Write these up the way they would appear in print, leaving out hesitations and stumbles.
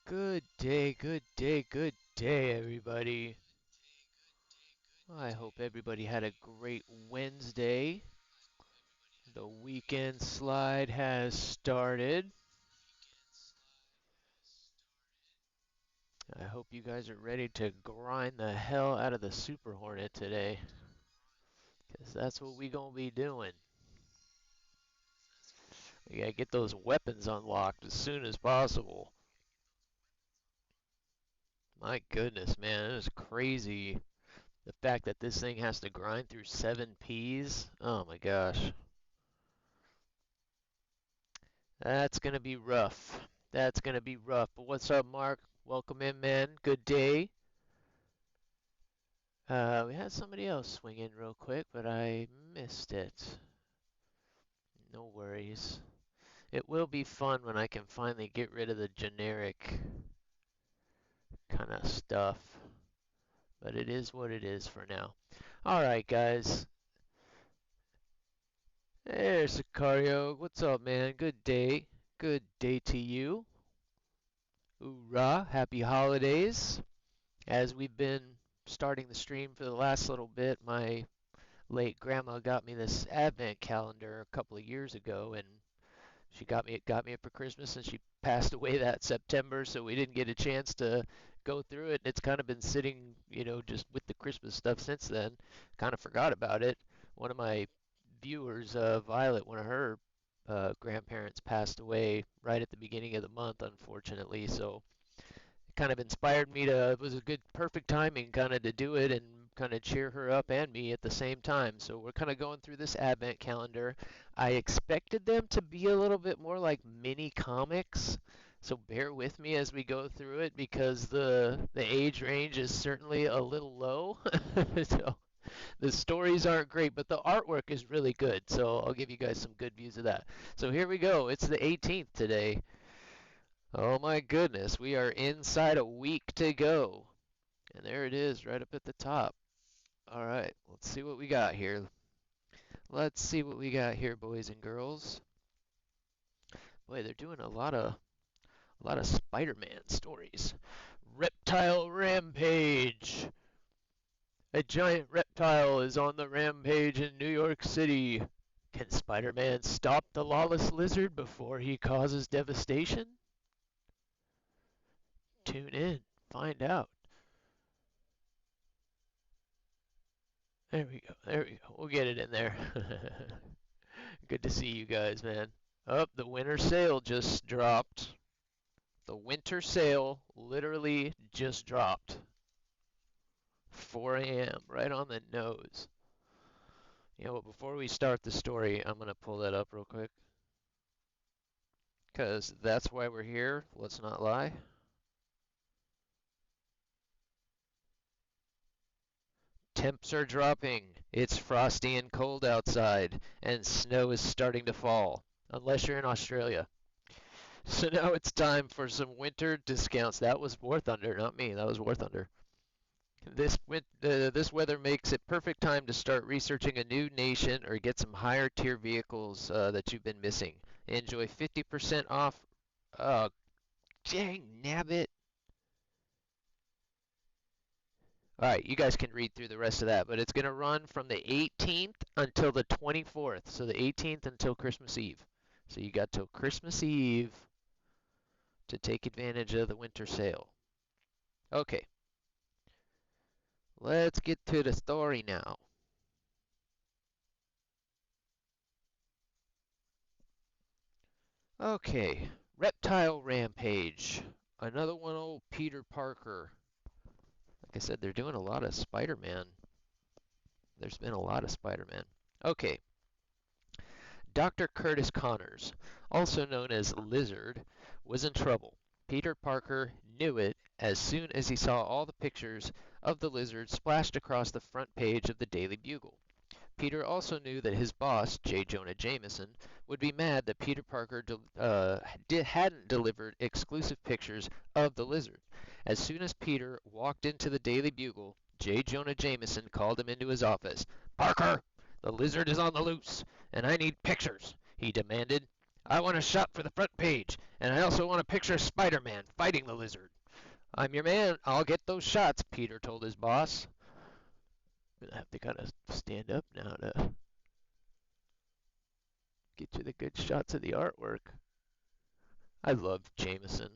Good day, good day, good day, everybody. I hope everybody had a great Wednesday. The weekend slide has started. I hope you guys are ready to grind the hell out of the Super Hornet today, because that's what we gonna be doing. We gotta get those weapons unlocked as soon as possible. My goodness, man, it is crazy. The fact that this thing has to grind through 7 Ps. Oh my gosh. That's going to be rough. That's going to be rough. But what's up, Mark? Welcome in, man. Good day. We had somebody else swing in real quick, but I missed it. No worries. It will be fun when I can finally get rid of the generic kind of stuff. But it is what it is for now. Alright, guys. There's Sicario. What's up, man? Good day. Good day to you. Hoorah. Happy holidays. As we've been starting the stream for the last little bit, my late grandma got me this advent calendar a couple of years ago, and she got me it for Christmas, and she passed away that September, so we didn't get a chance to go through it. And it's kind of been sitting, just with the Christmas stuff since then. Kind of forgot about it. One of my viewers, Violet, one of her grandparents passed away right at the beginning of the month, unfortunately. So kind of inspired me to, it was a good perfect timing kind of to do it and kind of cheer her up and me at the same time. So we're kind of going through this advent calendar. I expected them to be a little bit more like mini comics, so bear with me as we go through it, because the age range is certainly a little low. So the stories aren't great, but the artwork is really good, so I'll give you guys some good views of that. So here we go. It's the 18th today. Oh my goodness, we are inside a week to go. And there it is, right up at the top. All right, let's see what we got here. Let's see what we got here, boys and girls. Boy, they're doing a lot of Spider-Man stories. Reptile Rampage. A giant reptile is on the rampage in New York City. Can Spider-Man stop the lawless lizard before he causes devastation? Tune in, find out. There we go. There we go. We'll get it in there. Good to see you guys, man. Oh, the winter sale just dropped. The winter sale literally just dropped. 4 a.m. right on the nose. You know what? Before we start the story, I'm going to pull that up real quick. Because that's why we're here. Let's not lie. Temps are dropping. It's frosty and cold outside, and snow is starting to fall. Unless you're in Australia. So now it's time for some winter discounts. That was War Thunder, not me. That was War Thunder. This weather makes it perfect time to start researching a new nation or get some higher tier vehicles that you've been missing. Enjoy 50% off. Oh, dang nabbit. All right, you guys can read through the rest of that, but it's going to run from the 18th until the 24th. So the 18th until Christmas Eve. So you got till Christmas Eve to take advantage of the winter sale. Okay, let's get to the story now. Okay, Reptile Rampage. Another one, old Peter Parker. Like I said, they're doing a lot of Spider-Man. There's been a lot of Spider-Man. Okay, Dr. Curtis Connors, also known as Lizard, was in trouble. Peter Parker knew it as soon as he saw all the pictures of the lizard splashed across the front page of the Daily Bugle. Peter also knew that his boss, J. Jonah Jameson, would be mad that Peter Parker hadn't delivered exclusive pictures of the lizard. As soon as Peter walked into the Daily Bugle, J. Jonah Jameson called him into his office. "Parker, the lizard is on the loose, and I need pictures," he demanded. I want a shot for the front page, and I also want a picture of Spider-Man fighting the lizard. I'm your man. I'll get those shots, Peter told his boss. I'm gonna have to kind of stand up now to get you the good shots of the artwork. I love Jameson.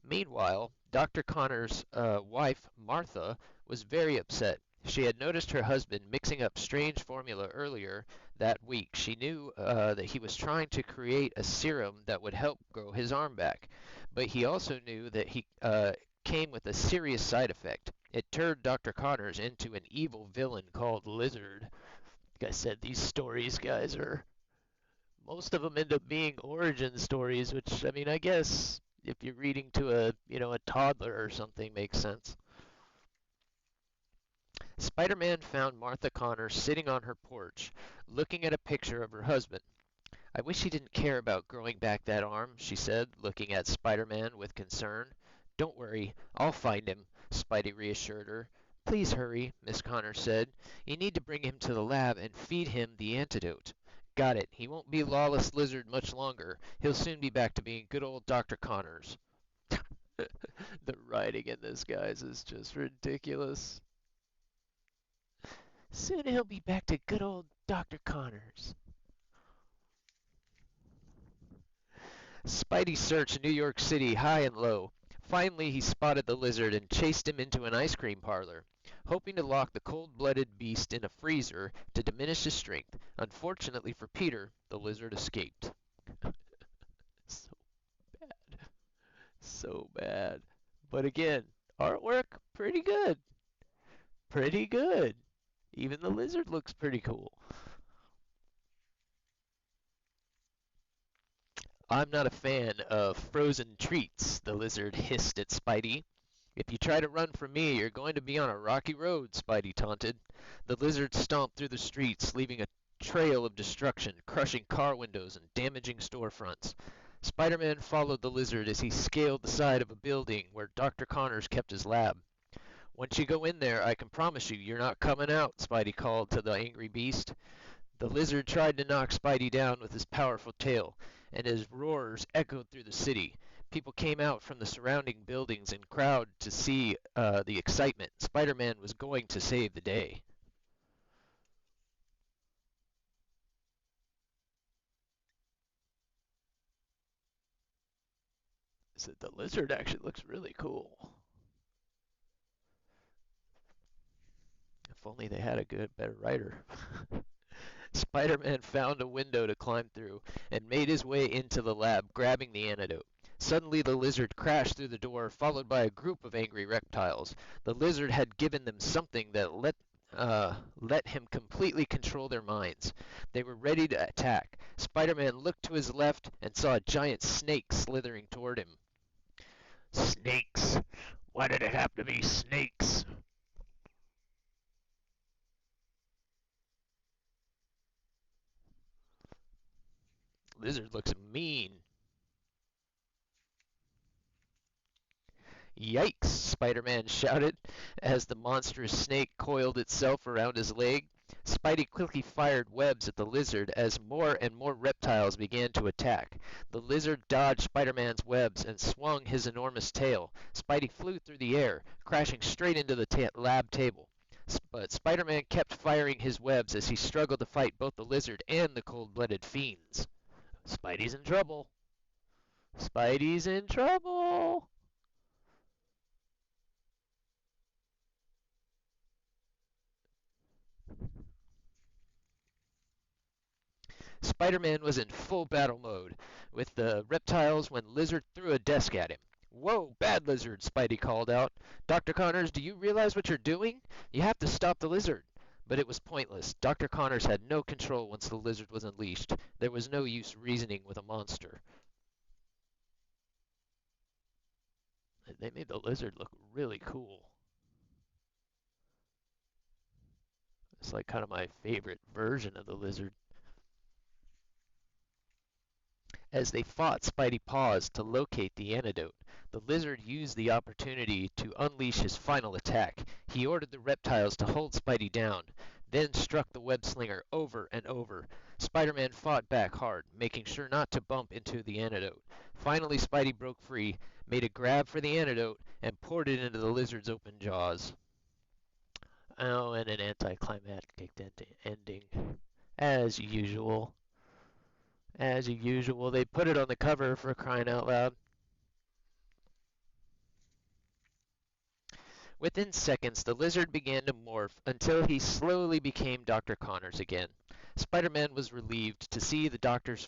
Meanwhile, Dr. Connor's wife, Martha, was very upset. She had noticed her husband mixing up strange formula earlier that week. She knew that he was trying to create a serum that would help grow his arm back. But he also knew that he came with a serious side effect. It turned Dr. Connors into an evil villain called Lizard. Like I said, these stories, guys, are most of them end up being origin stories, which I mean, I guess if you're reading to a toddler or something makes sense. Spider-Man found Martha Connor sitting on her porch, looking at a picture of her husband. I wish he didn't care about growing back that arm, she said, looking at Spider-Man with concern. Don't worry, I'll find him, Spidey reassured her. Please hurry, Miss Connor said. You need to bring him to the lab and feed him the antidote. Got it. He won't be Lawless Lizard much longer. He'll soon be back to being good old Dr. Connors. The writing in this, guys, is just ridiculous. Soon he'll be back to good old Dr. Connors. Spidey searched New York City high and low. Finally, he spotted the lizard and chased him into an ice cream parlor, hoping to lock the cold-blooded beast in a freezer to diminish his strength. Unfortunately for Peter, the lizard escaped. So bad. So bad. But again, artwork, pretty good. Pretty good. Even the lizard looks pretty cool. I'm not a fan of frozen treats, the lizard hissed at Spidey. If you try to run from me, you're going to be on a rocky road, Spidey taunted. The lizard stomped through the streets, leaving a trail of destruction, crushing car windows and damaging storefronts. Spider-Man followed the lizard as he scaled the side of a building where Dr. Connors kept his lab. Once you go in there, I can promise you, you're not coming out, Spidey called to the angry beast. The lizard tried to knock Spidey down with his powerful tail, and his roars echoed through the city. People came out from the surrounding buildings and crowd to see the excitement. Spider-Man was going to save the day. So the lizard actually looks really cool. If only they had a better writer. Spider-Man found a window to climb through and made his way into the lab, grabbing the antidote. Suddenly the lizard crashed through the door, followed by a group of angry reptiles. The lizard had given them something that let him completely control their minds. They were ready to attack. Spider-Man looked to his left and saw a giant snake slithering toward him. Snakes! Why did it have to be snakes? Lizard looks mean. Yikes! Spider-Man shouted as the monstrous snake coiled itself around his leg. Spidey quickly fired webs at the lizard as more and more reptiles began to attack. The lizard dodged Spider-Man's webs and swung his enormous tail. Spidey flew through the air, crashing straight into the lab table. But Spider-Man kept firing his webs as he struggled to fight both the lizard and the cold-blooded fiends. Spidey's in trouble. Spidey's in trouble. Spider-Man was in full battle mode with the reptiles when Lizard threw a desk at him. Whoa, bad lizard, Spidey called out. Dr. Connors, do you realize what you're doing? You have to stop the lizard. But it was pointless. Dr. Connors had no control once the lizard was unleashed. There was no use reasoning with a monster. They made the lizard look really cool. It's like kind of my favorite version of the lizard. As they fought, Spidey paused to locate the antidote. The lizard used the opportunity to unleash his final attack. He ordered the reptiles to hold Spidey down, then struck the web slinger over and over. Spider-Man fought back hard, making sure not to bump into the antidote. Finally, Spidey broke free, made a grab for the antidote, and poured it into the lizard's open jaws. Oh, and an anticlimactic ending. As usual. As usual. They put it on the cover for crying out loud. Within seconds, the lizard began to morph until he slowly became Dr. Connors again. Spider-Man was relieved to see the doctor's